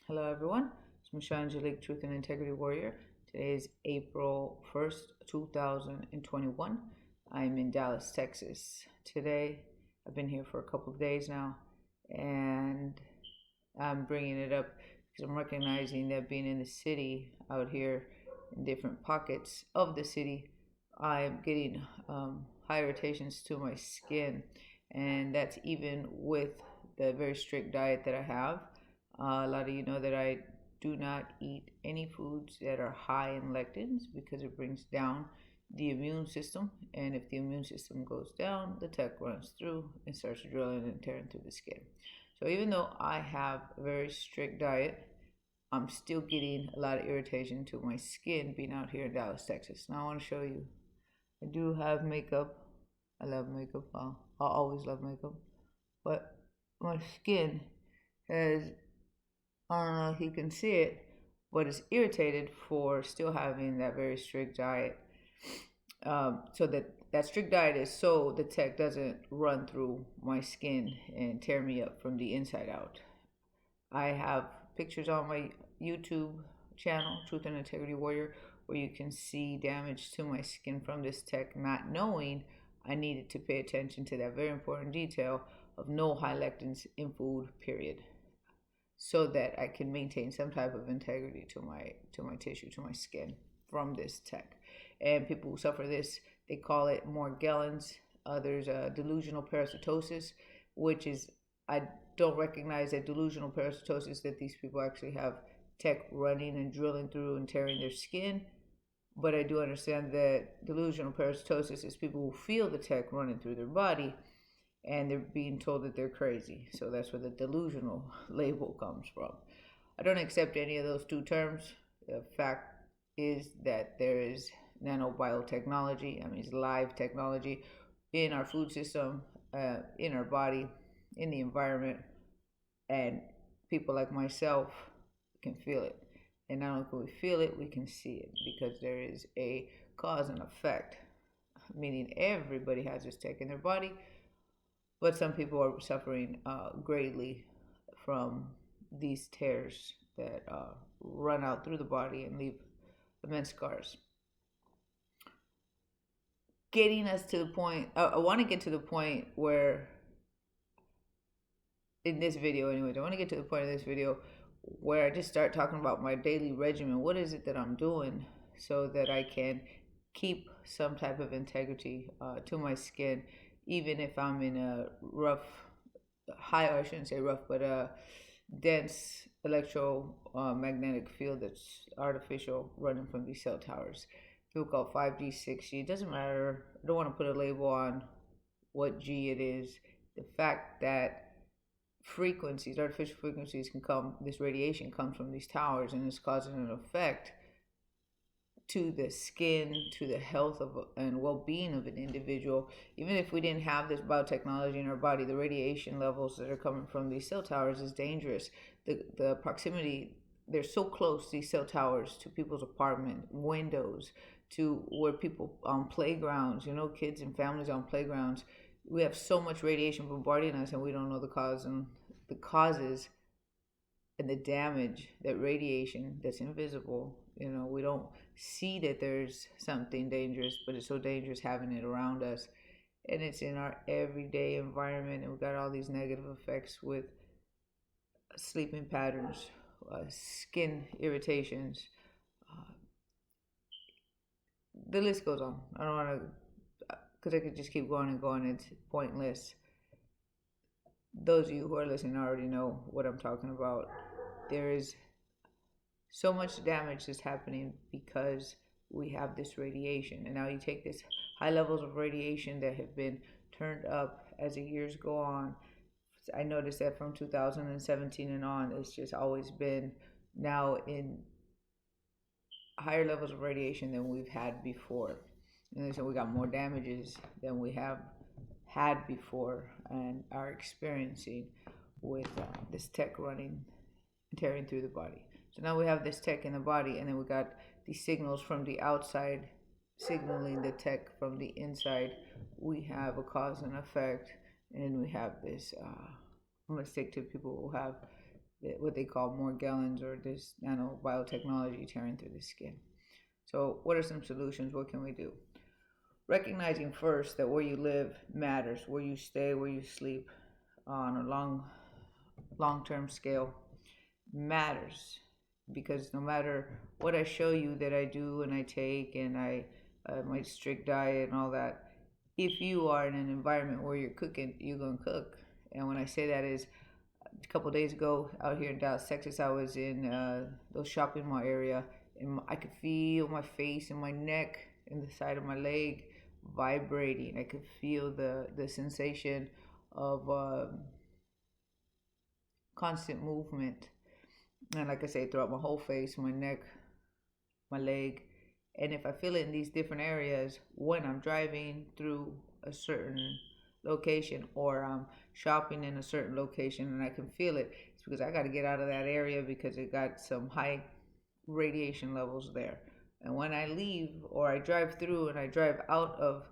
Hello, everyone. It's Michelle Angelic, Truth and Integrity Warrior. Today is April 1st, 2021. I'm in Dallas, Texas. Today, I've been here for a couple of days now, and I'm bringing it up because I'm recognizing that being in the city out here in different pockets of the city, I'm getting high irritations to my skin, and that's even with the very strict diet that I have. A lot of you know that I do not eat any foods that are high in lectins because it brings down the immune system. And if the immune system goes down, the tech runs through and starts drilling and tearing through the skin. So even though I have a very strict diet, I'm still getting a lot of irritation to my skin being out here in Dallas, Texas. Now I want to show you. I do have makeup. I love makeup. I'll always love makeup. But my skin has, I don't know if you can see it, but it's irritated for still having that very strict diet. So that strict diet is so the tech doesn't run through my skin and tear me up from the inside out. I have pictures on my YouTube channel, Truth and Integrity Warrior, where you can see damage to my skin from this tech, not knowing I needed to pay attention to that very important detail of no high lectins in food, period, so that I can maintain some type of integrity to my tissue, to my skin from this tech. And people who suffer this, they call it Morgellons. There's a delusional parasitosis, which is, I don't recognize that delusional parasitosis, that these people actually have tech running and drilling through and tearing their skin. But I do understand that delusional parasitosis is people who feel the tech running through their body and they're being told that they're crazy. So that's where the delusional label comes from. I don't accept any of those two terms. The fact is that there is Nano Biotechnology, it's live technology in our food system, in our body, in the environment, and people like myself can feel it. And not only can we feel it, we can see it, because there is a cause and effect, meaning everybody has this tech in their body, but some people are suffering greatly from these tears that run out through the body and leave immense scars. Getting us to the point, I want to get to the point where, in this video anyways, I want to get to the point in this video where I just start talking about my daily regimen. What is it that I'm doing so that I can keep some type of integrity to my skin, even if I'm in a rough, I shouldn't say rough, but a dense electromagnetic field that's artificial, running from these cell towers. People call it 5G, 6G. It doesn't matter. I don't want to put a label on what G it is. The fact that frequencies, artificial frequencies can come, this radiation comes from these towers, and it's causing an effect to the skin, to the health of and well-being of an individual. Even if we didn't have this biotechnology in our body, the radiation levels that are coming from these cell towers is dangerous. The proximity, they're so close, these cell towers, to people's apartment windows, to where people on playgrounds, kids and families on playgrounds. We have so much radiation bombarding us, and we don't know the causes and the damage that radiation that's invisible. We don't see that there's something dangerous, but it's so dangerous having it around us, and it's in our everyday environment. And we've got all these negative effects with sleeping patterns, skin irritations. The list goes on. I don't want to, because I could just keep going and going. It's pointless. Those of you who are listening already know what I'm talking about. There is so much damage that's happening because we have this radiation. And now you take this high levels of radiation that have been turned up as the years go on. I noticed that from 2017 and on, it's just always been now in higher levels of radiation than we've had before. And so we got more damages than we have had before and are experiencing with this tech running and tearing through the body. So now we have this tech in the body, and then we got these signals from the outside signaling the tech from the inside. We have a cause and effect, and we have this. I'm going to stick to people who have what they call Morgellons, or this Nano Biotechnology tearing through the skin. So what are some solutions? What can we do? Recognizing first that where you live matters, where you stay, where you sleep on a long-term scale matters, because no matter what I show you that I do and I take, and my strict diet and all that, if you are in an environment where you're cooking, you're gonna cook. And when I say that is, a couple of days ago out here in Dallas, Texas, I was in the shopping mall area, and I could feel my face and my neck and the side of my leg vibrating. I could feel the sensation of constant movement, and like I say, throughout my whole face, my neck, my leg. And if I feel it in these different areas when I'm driving through a certain location, or I'm shopping in a certain location and I can feel it, it's because I got to get out of that area because it got some high radiation levels there. And when I leave or I drive through and I drive out of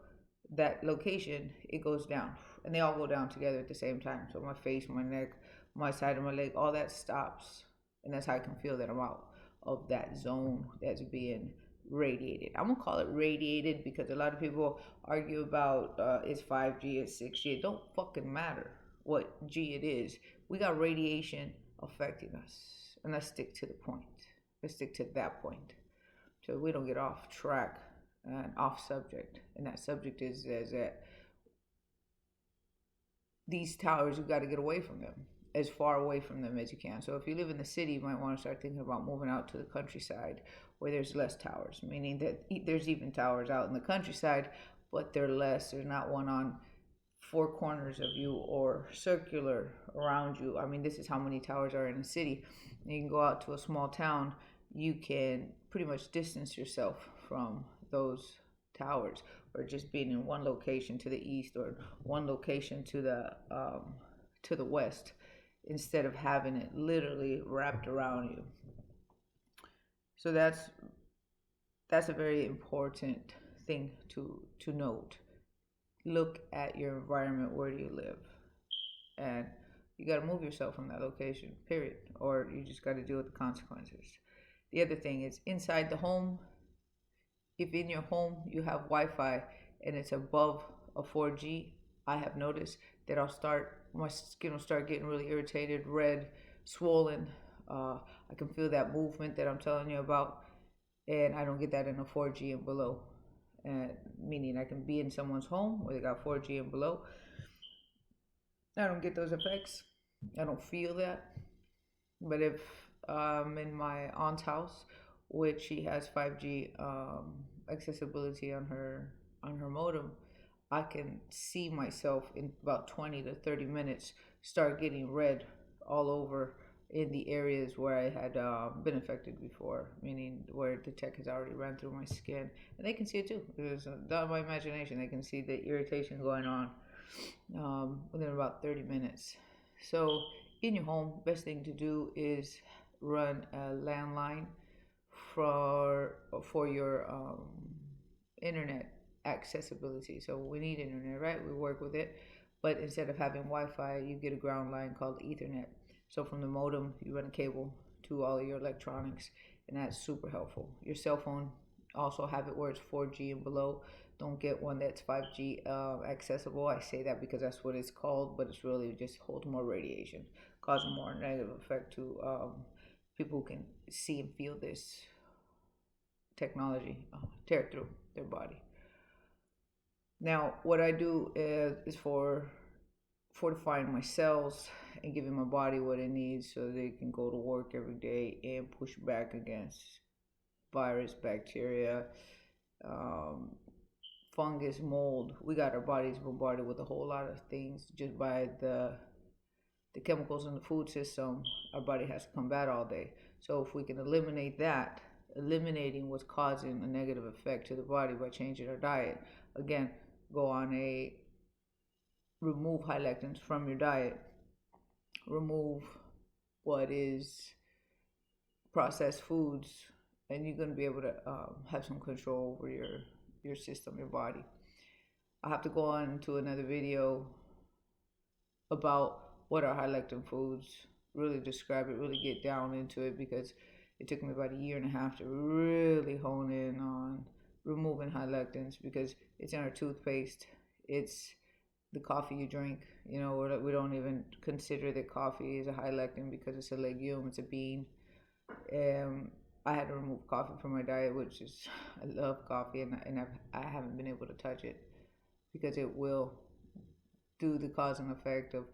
that location, it goes down. And they all go down together at the same time. So my face, my neck, my side of my leg, all that stops. And that's how I can feel that I'm out of that zone that's being radiated. I'm gonna call it radiated because a lot of people argue about it's 5G, it's 6G. It don't fucking matter what G it is. We got radiation affecting us, and let's stick to the point. Let's stick to that point so we don't get off track and off subject. And that subject is that these towers, you got to get away from them, as far away from them as you can. So if you live in the city, you might want to start thinking about moving out to the countryside where there's less towers, meaning that there's even towers out in the countryside, but they're less. There's not one on four corners of you or circular around you. I mean, this is how many towers are in a city. You can go out to a small town, you can pretty much distance yourself from those towers, or just being in one location to the east or one location to the west, instead of having it literally wrapped around you. So that's a very important thing to note. Look at your environment. Where do you live? And you got to move yourself from that location, period, or you just got to deal with the consequences. The other thing is inside the home. If in your home you have Wi-Fi and it's above a 4G, I have noticed that my skin will start getting really irritated, red, swollen. I can feel that movement that I'm telling you about, and I don't get that in a 4G and below. Meaning I can be in someone's home where they got 4G and below. I don't get those effects. I don't feel that. But if I'm in my aunt's house, which she has 5G accessibility on her modem, I can see myself in about 20 to 30 minutes start getting red all over in the areas where I had been affected before, meaning where the tech has already ran through my skin. And they can see it too. It's not my imagination. They can see the irritation going on within about 30 minutes. So in your home, best thing to do is run a landline for your internet accessibility. So we need internet, right? We work with it, but instead of having Wi-Fi, you get a ground line called Ethernet. So from the modem, you run a cable to all of your electronics, and that's super helpful. Your cell phone, also have it where it's 4G and below. Don't get one that's 5G accessible. I say that because that's what it's called, but it's really just holds more radiation, causing more negative effect to people who can see and feel this technology tear through their body. Now, what I do is for fortifying my cells and giving my body what it needs so they can go to work every day and push back against virus, bacteria, fungus, mold. We got our bodies bombarded with a whole lot of things just by the chemicals in the food system. Our body has to combat all day. So if we can eliminate that, eliminating what's causing a negative effect to the body by changing our diet, again, go on remove high lectins from your diet, remove what is processed foods, and you're going to be able to have some control over your system, your body. I'll have to go on to another video about what are high lectin foods, really describe it, really get down into it, because it took me about a year and a half to really hone in on removing high lectins, because it's in our toothpaste. It's the coffee you drink. You know, we don't even consider that coffee is a high lectin because it's a legume, it's a bean. I had to remove coffee from my diet, which is, I love coffee, and I haven't been able to touch it because it will do the cause and effect of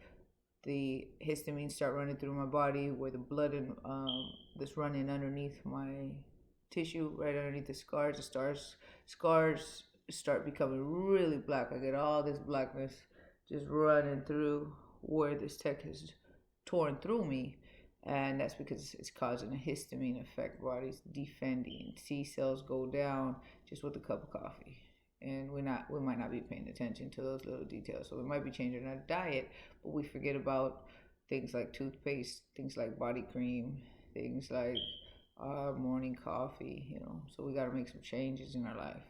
the histamine start running through my body, where the blood and that's running underneath my tissue, right underneath the scars. Scars start becoming really black. I get all this blackness just running through where this tech has torn through me, and that's because it's causing a histamine effect. Body's defending. T cells go down just with a cup of coffee, and we might not be paying attention to those little details. So we might be changing our diet, but we forget about things like toothpaste, things like body cream, things like our morning coffee. You know, so we got to make some changes in our life,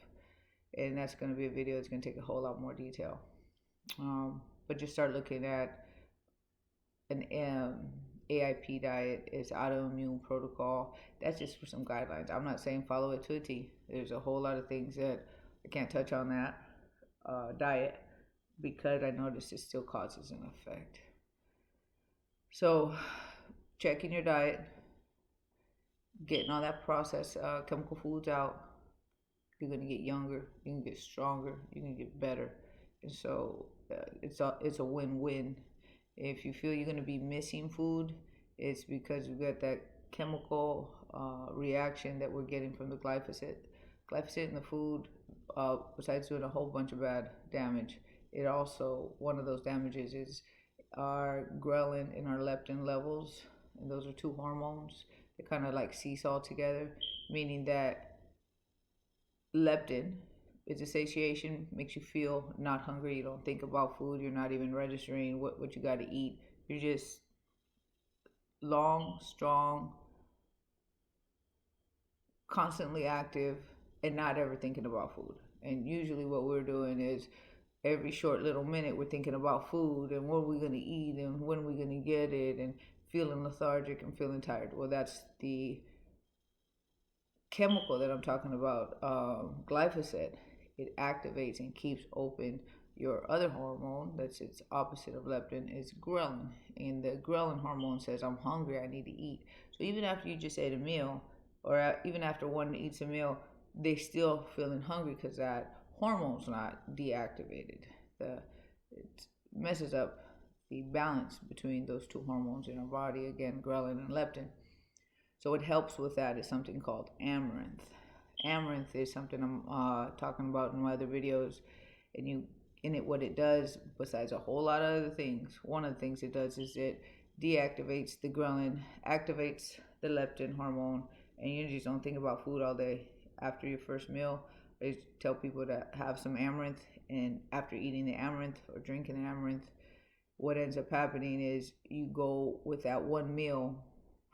and that's going to be a video that's going to take a whole lot more detail. But just start looking at an AIP diet. Is autoimmune protocol. That's just for some guidelines. I'm not saying follow it to a T. There's a whole lot of things that I can't touch on that diet, because I noticed it still causes an effect. So checking your diet, getting all that processed chemical foods out, you're going to get younger, you can get stronger, you can get better. And so it's a win-win. If you feel you're going to be missing food, it's because you got that chemical reaction that we're getting from the glyphosate. Glyphosate in the food, besides doing a whole bunch of bad damage, it also, one of those damages is our ghrelin and our leptin levels, and those are two hormones. They kind of like seesaw together, meaning that leptin is a satiation, makes you feel not hungry. You don't think about food. You're not even registering what you got to eat. You're just long, strong, constantly active, and not ever thinking about food. And usually what we're doing is every short little minute we're thinking about food and what are we going to eat and when are we going to get it, and feeling lethargic and feeling tired. Well, that's the chemical that I'm talking about, glyphosate. It activates and keeps open your other hormone that's its opposite of leptin, is ghrelin. And the ghrelin hormone says, I'm hungry, I need to eat. So even after you just ate a meal, or even after one eats a meal, they still feeling hungry because that hormone's not deactivated. It messes up the balance between those two hormones in our body, again, ghrelin and leptin. So what helps with that is something called amaranth. Amaranth is something I'm talking about in my other videos, and what it does, besides a whole lot of other things, one of the things it does is it deactivates the ghrelin, activates the leptin hormone, and you just don't think about food all day. After your first meal, I tell people to have some amaranth, and after eating the amaranth or drinking the amaranth, what ends up happening is you go with that one meal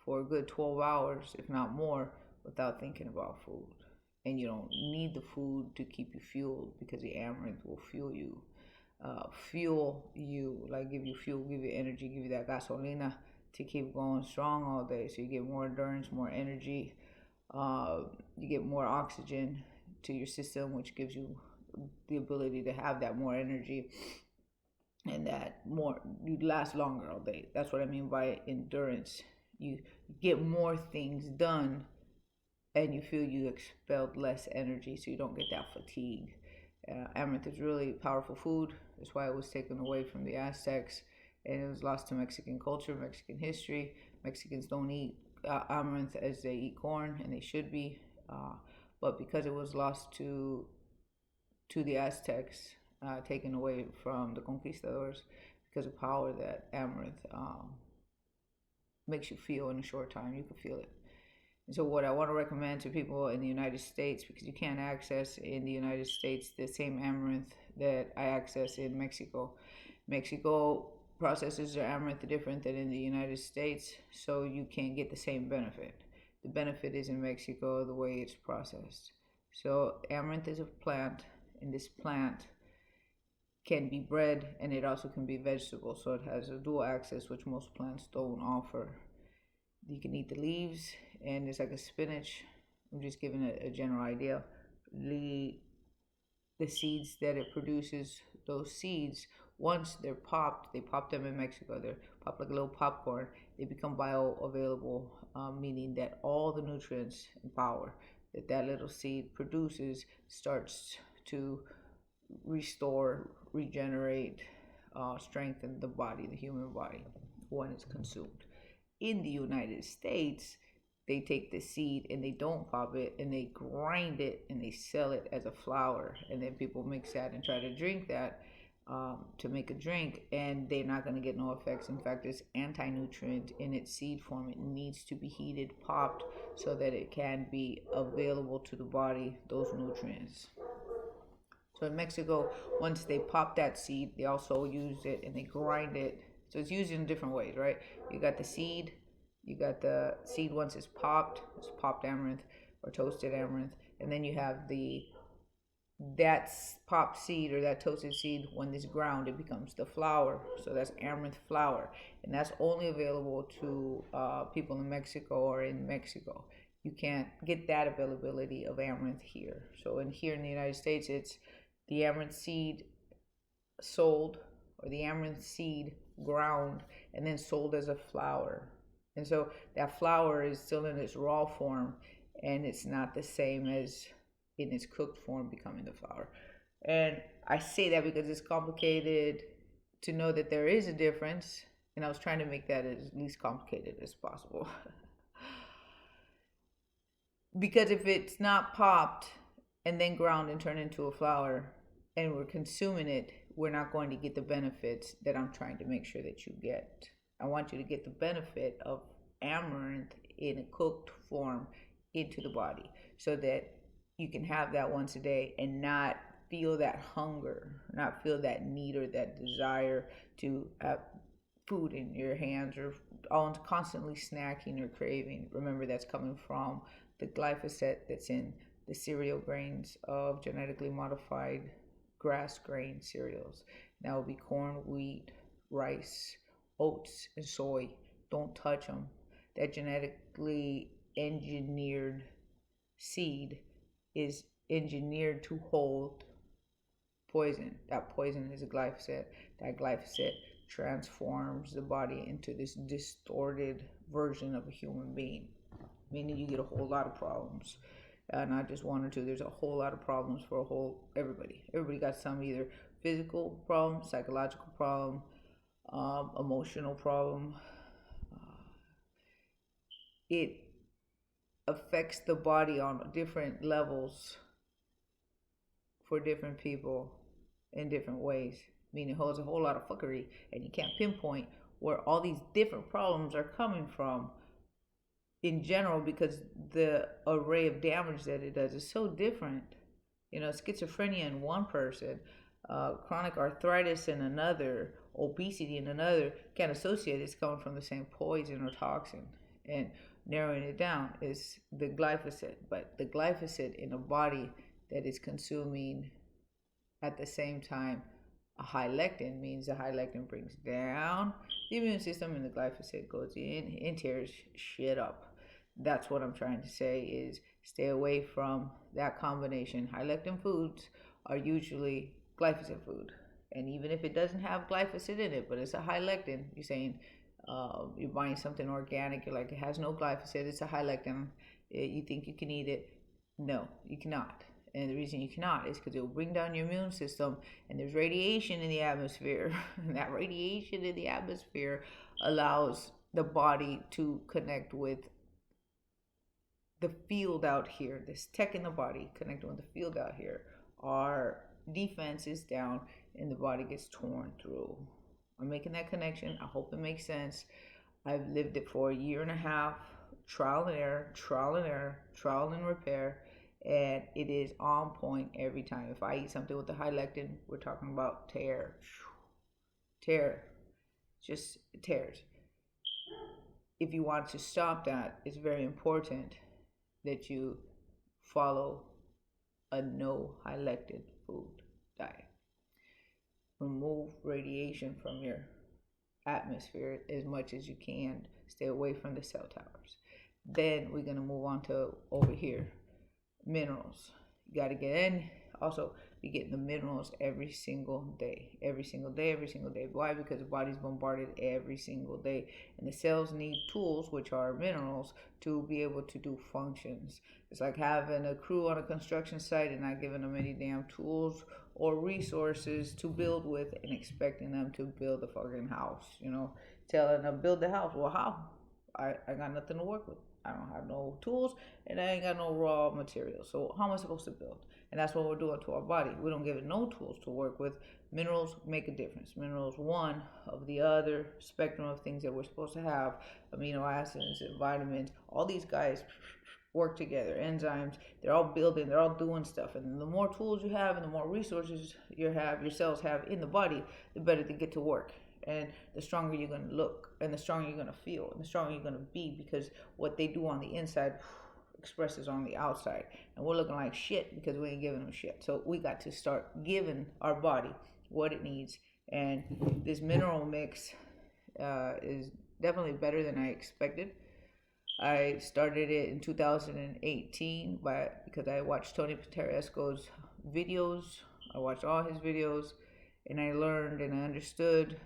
for a good 12 hours, if not more, without thinking about food. And you don't need the food to keep you fueled, because the amaranth will fuel you. Like give you fuel, give you energy, give you that gasolina to keep going strong all day. So you get more endurance, more energy, you get more oxygen to your system, which gives you the ability to have that more energy, and that more, you last longer all day. That's what I mean by endurance. You get more things done, and you feel you expelled less energy, so you don't get that fatigue. Amaranth is really powerful food. That's why it was taken away from the Aztecs, and it was lost to Mexican culture, Mexican history. Mexicans don't eat amaranth as they eat corn, and they should be. But because it was lost to the Aztecs, taken away from the conquistadors, because of power that amaranth makes you feel in a short time, you can feel it. And so what I want to recommend to people in the United States, because you can't access in the United States the same amaranth that I access in Mexico. Mexico processes their amaranth different than in the United States, so you can't get the same benefit. The benefit is in Mexico, the way it's processed. So amaranth is a plant, and this plant can be bread, and it also can be vegetable. So it has a dual access, which most plants don't offer. You can eat the leaves, and it's like a spinach. I'm just giving a general idea. The seeds that it produces, those seeds, once they're popped, they pop them in Mexico. They're popped like a little popcorn. They become bioavailable, meaning that all the nutrients and power that little seed produces starts to restore, regenerate, strengthen the body, the human body, when it's consumed. In the United States, they take the seed and they don't pop it, and they grind it and they sell it as a flour, and then people mix that and try to drink that to make a drink, and they're not going to get no effects. In fact, it's anti-nutrient in its seed form. It needs to be heated, popped, so that it can be available to the body, those nutrients. So in Mexico, once they pop that seed, they also use it and they grind it. So it's used in different ways, right? You got the seed once it's popped amaranth or toasted amaranth, and then you have that popped seed or that toasted seed. When it's ground, it becomes the flour. So that's amaranth flour, and that's only available to people in Mexico or in Mexico. You can't get that availability of amaranth here. So here in the United States, it's the amaranth seed sold, or the amaranth seed ground and then sold as a flour. And so that flour is still in its raw form, and it's not the same as in its cooked form becoming the flour. And I say that because it's complicated to know that there is a difference, and I was trying to make that as least complicated as possible. Because if it's not popped and then ground and turned into a flour, and we're consuming it, we're not going to get the benefits that I'm trying to make sure that you get. I want you to get the benefit of amaranth in a cooked form into the body, so that you can have that once a day and not feel that hunger, not feel that need or that desire to have food in your hands, or constantly snacking or craving. Remember, that's coming from the glyphosate that's in the cereal grains of genetically modified grass grain cereals. That would be corn, wheat, rice, oats, and soy. Don't touch them. That genetically engineered seed is engineered to hold poison. That poison is a glyphosate. That glyphosate transforms the body into this distorted version of a human being, meaning you get a whole lot of problems. Not just one or two. There's a whole lot of problems for everybody. Everybody got some, either physical problem, psychological problem, emotional problem. It affects the body on different levels for different people in different ways. Meaning it holds a whole lot of fuckery, and you can't pinpoint where all these different problems are coming from in general, because the array of damage that it does is so different. Schizophrenia in one person, chronic arthritis in another, obesity in another, can't associate it's coming from the same poison or toxin. And narrowing it down is the glyphosate. But the glyphosate in a body that is consuming at the same time a high lectin means the high lectin brings down the immune system, and the glyphosate goes in and tears shit up. That's what I'm trying to say, is stay away from that combination. High lectin foods are usually glyphosate food. And even if it doesn't have glyphosate in it, but it's a high lectin, you're saying you're buying something organic, you're like, it has no glyphosate, it's a high lectin, you think you can eat it. No, you cannot. And the reason you cannot is because it will bring down your immune system, and there's radiation in the atmosphere. And that radiation in the atmosphere allows the body to connect with the field out here. This tech in the body connecting with the field out here. Our defense is down, and the body gets torn through. I'm making that connection. I hope it makes sense. I've lived it for 1.5 years. Trial and error, trial and repair. And it is on point every time. If I eat something with the high lectin, we're talking about tear. Just tears. If you want to stop that, it's very important that you follow a no high lectin food diet. remove radiation from your atmosphere as much as you can. Stay away from the cell towers. Then we're going to move on to over here, minerals. You got to get in. Also, be getting the minerals every single day. Every single day, every single day. Why? Because the body's bombarded every single day. And the cells need tools, which are minerals, to be able to do functions. It's like having a crew on a construction site and not giving them any damn tools or resources to build with and expecting them to build a fucking house. You know, telling them build the house. Well, how? I got nothing to work with. I don't have no tools and I ain't got no raw materials. So how am I supposed to build? And that's what we're doing to our body. We don't give it no tools to work with. Minerals make a difference. Minerals, one of the other spectrum of things that we're supposed to have, amino acids and vitamins. All these guys work together, enzymes. They're all building, they're all doing stuff. And the more tools you have and the more resources your cells have in the body, the better they get to work. And the stronger you're going to look, and the stronger you're going to feel, and the stronger you're going to be, because what they do on the inside expresses on the outside. And we're looking like shit because we ain't giving them shit. So we got to start giving our body what it needs. And this mineral mix is definitely better than I expected. I started it in 2018 because I watched Tony Peteresco's videos. I watched all his videos, and I learned and I understood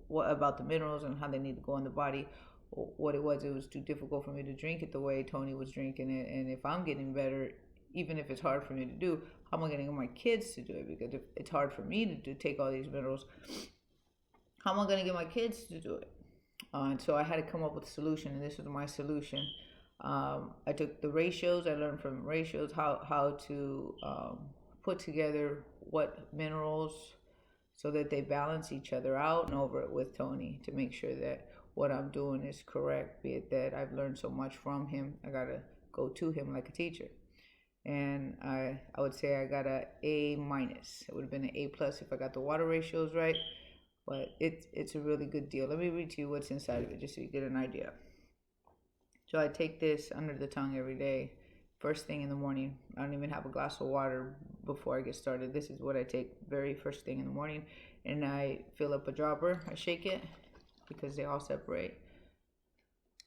what about the minerals and how they need to go in the body. What it was too difficult for me to drink it the way Tony was drinking it. And if I'm getting better, even if it's hard for me to do, how am I going to get my kids to do it? Because if it's hard for me to take all these minerals, how am I going to get my kids to do it? And so I had to come up with a solution, and this was my solution. I took the ratios. I learned from ratios how to put together what minerals so that they balance each other out, and over it with Tony to make sure that what I'm doing is correct, be it that I've learned so much from him. I got to go to him like a teacher. And I would say I got a A-. It would have been an A+ if I got the water ratios right, but it's a really good deal. Let me read to you what's inside of it just so you get an idea. So I take this under the tongue every day, first thing in the morning. I don't even have a glass of water before I get started. This is what I take very first thing in the morning, and I fill up a dropper. I shake it because they all separate.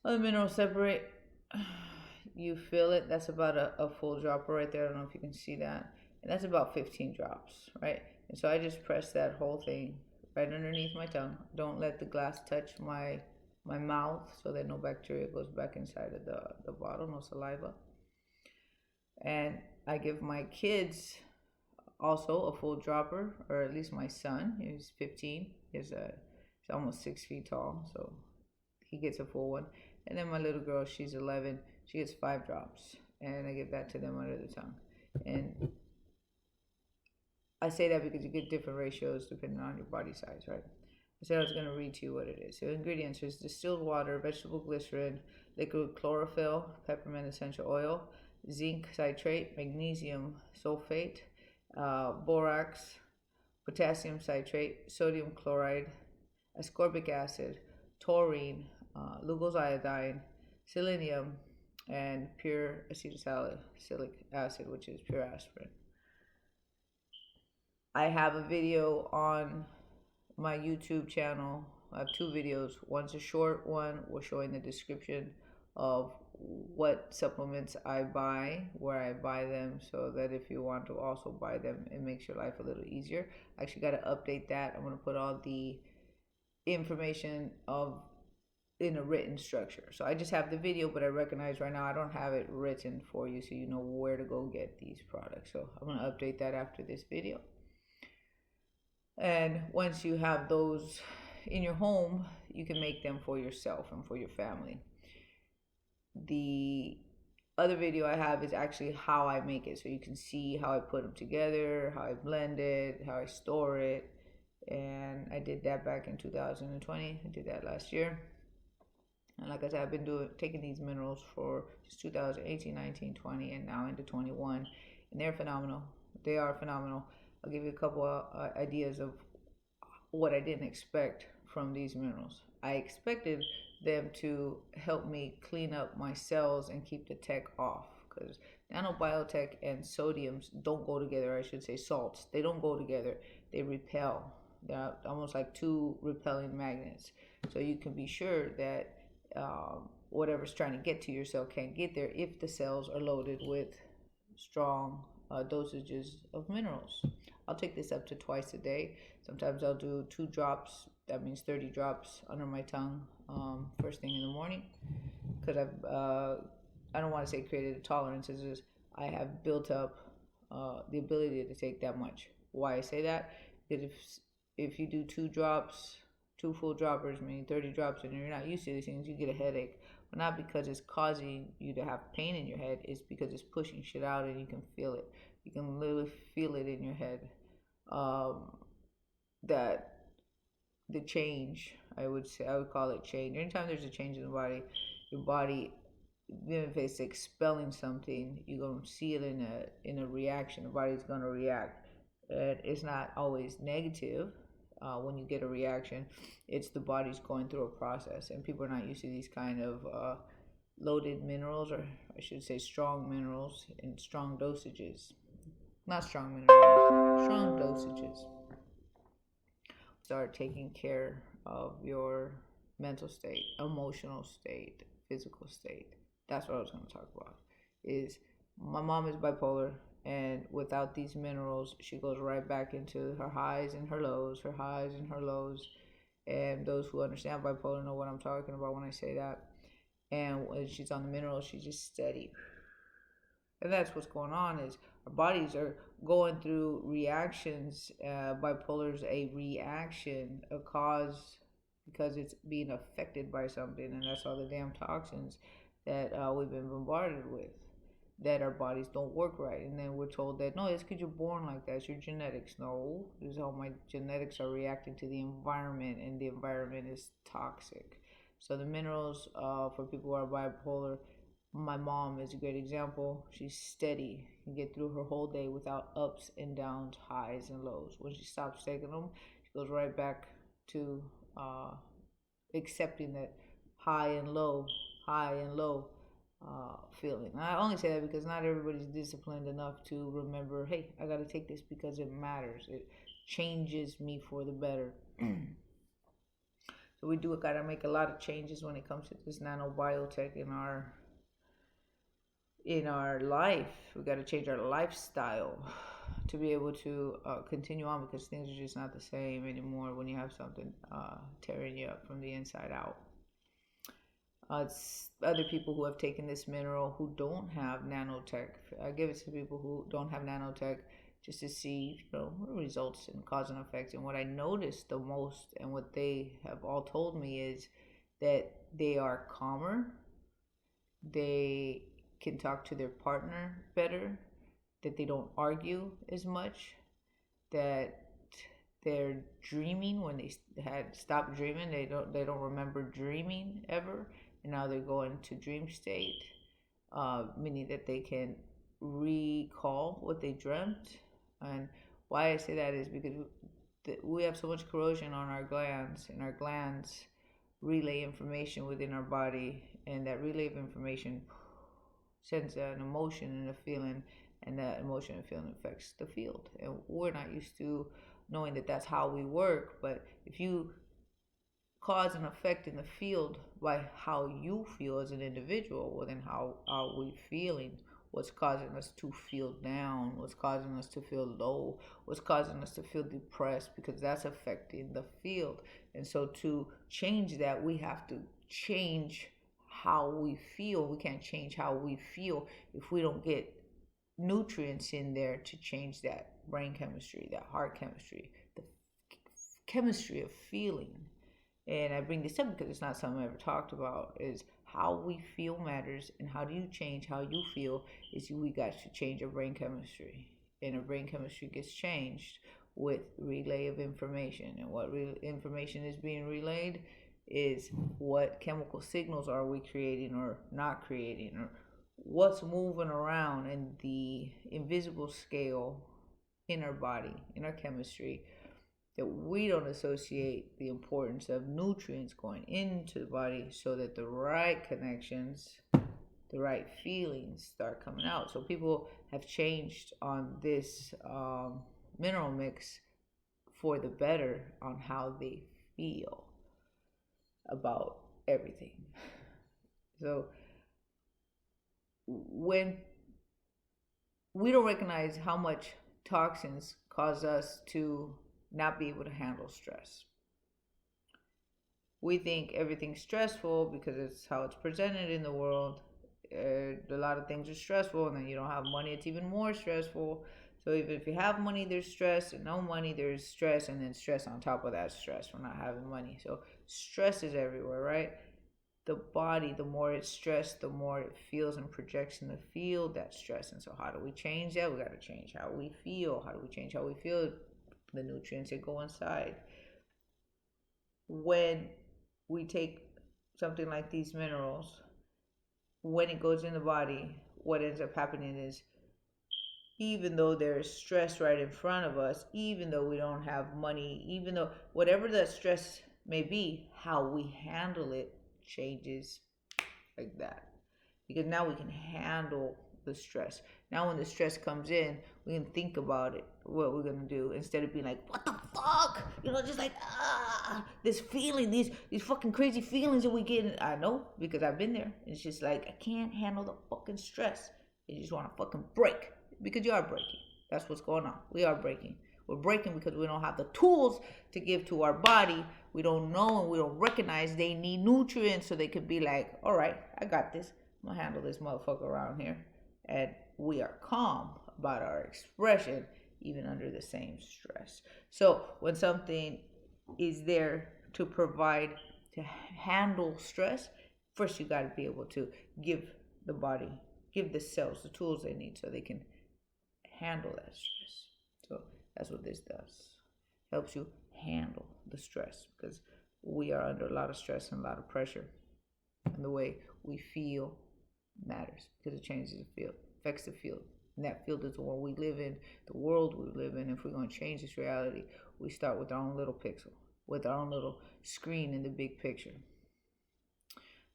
All the minerals separate. You feel it. That's about a full dropper right there. I don't know if you can see that. And that's about 15 drops, right? And so I just press that whole thing right underneath my tongue. Don't let the glass touch my mouth so that no bacteria goes back inside of the bottle, no saliva. And I give my kids also a full dropper, or at least my son. He's 15. He's almost 6 feet tall, so he gets a full one. And then my little girl, she's 11. She gets 5 drops, and I give that to them under the tongue. And I say that because you get different ratios depending on your body size, right? I said I was going to read to you what it is. So ingredients is distilled water, vegetable glycerin, liquid chlorophyll, peppermint essential oil, zinc citrate, magnesium sulfate, borax, potassium citrate, sodium chloride, ascorbic acid, taurine, Lugol's iodine, selenium, and pure acetylsalicylic acid, which is pure aspirin. I have a video on my YouTube channel. I have 2 videos. One's a short one. We're showing the description of what supplements I buy, where I buy them, so that if you want to also buy them, it makes your life a little easier. I actually got to update that. I'm going to put all the information in a written structure. So I just have the video, but I recognize right now I don't have it written for you so you know where to go get these products. So I'm going to update that after this video. And once you have those in your home, you can make them for yourself and for your family. The other video I have is actually how I make it, so you can see how I put them together, how I blend it, how I store it. And I did that back in 2020. I did that last year. And like I said, I've been taking these minerals for just 2018, 19, 20, and now into 21. And they're phenomenal. They are phenomenal. I'll give you a couple of ideas of what I didn't expect from these minerals. I expected them to help me clean up my cells and keep the tech off, because Nano Biotech and sodiums don't go together. I should say salts. They don't go together. they repel. They're almost like two repelling magnets. So you can be sure that whatever's trying to get to your cell can't get there if the cells are loaded with strong dosages of minerals. I'll take this up to twice a day. Sometimes I'll do 2 drops. That means 30 drops under my tongue first thing in the morning, because I don't want to say created a tolerance. It's just I have built up the ability to take that much. Why I say that? Because if you do 2 drops, 2 full droppers, meaning 30 drops, and you're not used to these things, you get a headache. But not because it's causing you to have pain in your head. It's because it's pushing shit out, and you can feel it. You can literally feel it in your head. That the change, I would call it change. Anytime there's a change in the body, your body, even if it's expelling something, you're gonna see it in a reaction. The body's gonna react, and it's not always negative. When you get a reaction, it's the body's going through a process, and people are not used to these kind of loaded minerals, or I should say strong minerals in strong dosages. Not strong minerals, strong dosages. Start taking care of your mental state, emotional state, physical state. That's what I was going to talk about. Is my mom is bipolar, and without these minerals, she goes right back into her highs and her lows, her highs and her lows. And those who understand bipolar know what I'm talking about when I say that. And when she's on the minerals, she's just steady. And that's what's going on, is our bodies are going through reactions. Bipolar is a reaction, a cause, because it's being affected by something, and that's all the damn toxins that we've been bombarded with, that our bodies don't work right. And then we're told that, no, it's because you're born like that, it's your genetics. No, this is how my genetics are reacting to the environment, and the environment is toxic. So the minerals, for people who are bipolar, my mom is a great example. She's steady. You can get through her whole day without ups and downs, highs and lows. When she stops taking them, she goes right back to accepting that high and low feeling. And I only say that because not everybody's disciplined enough to remember, hey, I got to take this because it matters. It changes me for the better. So we got to make a lot of changes when it comes to this nano-biotech in our life. We got to change our lifestyle to be able to continue on, because things are just not the same anymore when you have something tearing you up from the inside out. It's other people who have taken this mineral who don't have nanotech. I give it to people who don't have nanotech just to see, results and cause and effects. And what I noticed the most, and what they have all told me, is that they are calmer. They can talk to their partner better, that they don't argue as much, that they're dreaming when they had stopped dreaming. They don't remember dreaming ever, and now they're going to dream state, meaning that they can recall what they dreamt. And why I say that is because we have so much corrosion on our glands, and our glands relay information within our body, and that relay of information sends an emotion and a feeling, and that emotion and feeling affects the field. And we're not used to knowing that that's how we work. But if you cause and effect in the field by how you feel as an individual, well, then how are we feeling? What's causing us to feel down? What's causing us to feel low? What's causing us to feel depressed? Because that's affecting the field. And so to change that, we have to change how we feel. We can't change how we feel if we don't get nutrients in there to change that brain chemistry, that heart chemistry, the chemistry of feeling. And I bring this up because it's not something I ever talked about, is how we feel matters. And how do you change how you feel? Is we got to change our brain chemistry. And our brain chemistry gets changed with relay of information. And what information is being relayed is what chemical signals are we creating or not creating, or what's moving around in the invisible scale in our body, in our chemistry, that we don't associate the importance of nutrients going into the body, so that the right connections, the right feelings start coming out. So people have changed on this mineral mix for the better on how they feel about everything. So when we don't recognize how much toxins cause us to not be able to handle stress. We think everything's stressful because it's how it's presented in the world. A lot of things are stressful, and then you don't have money, it's even more stressful. So even if you have money, there's stress, and no money, there's stress, and then stress on top of that stress for not having money. So stress is everywhere, right? The body, the more it's stressed, the more it feels and projects in the field that stress. And so how do we change that? We got to change how we feel. How do we change how we feel? The nutrients that go inside. When we take something like these minerals, when it goes in the body, what ends up happening is, even though there's stress right in front of us, even though we don't have money, even though whatever that stress may be, how we handle it changes like that. Because now we can handle the stress. Now when the stress comes in, we can think about it, what we're gonna do, instead of being like, what the fuck? Just like, this feeling, these fucking crazy feelings that we get. I know, because I've been there. It's just like, I can't handle the fucking stress. You just wanna fucking break. Because you are breaking. That's what's going on. We are breaking. We're breaking because we don't have the tools to give to our body. We don't know and we don't recognize they need nutrients, so they could be like, all right, I got this. I'm going to handle this motherfucker around here. And we are calm about our expression, even under the same stress. So when something is there to provide, to handle stress, first you got to be able to give the body, give the cells the tools they need so they can handle that stress. So that's what this does. Helps you handle the stress, because we are under a lot of stress and a lot of pressure. And the way we feel matters, because it changes the field, affects the field. And that field is the one we live in, the world we live in. If we're going to change this reality, we start with our own little pixel, with our own little screen in the big picture.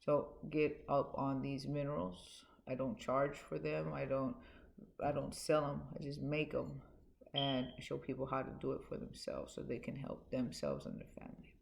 So get up on these minerals. I don't charge for them. I don't sell them. I just make them and show people how to do it for themselves so they can help themselves and their family.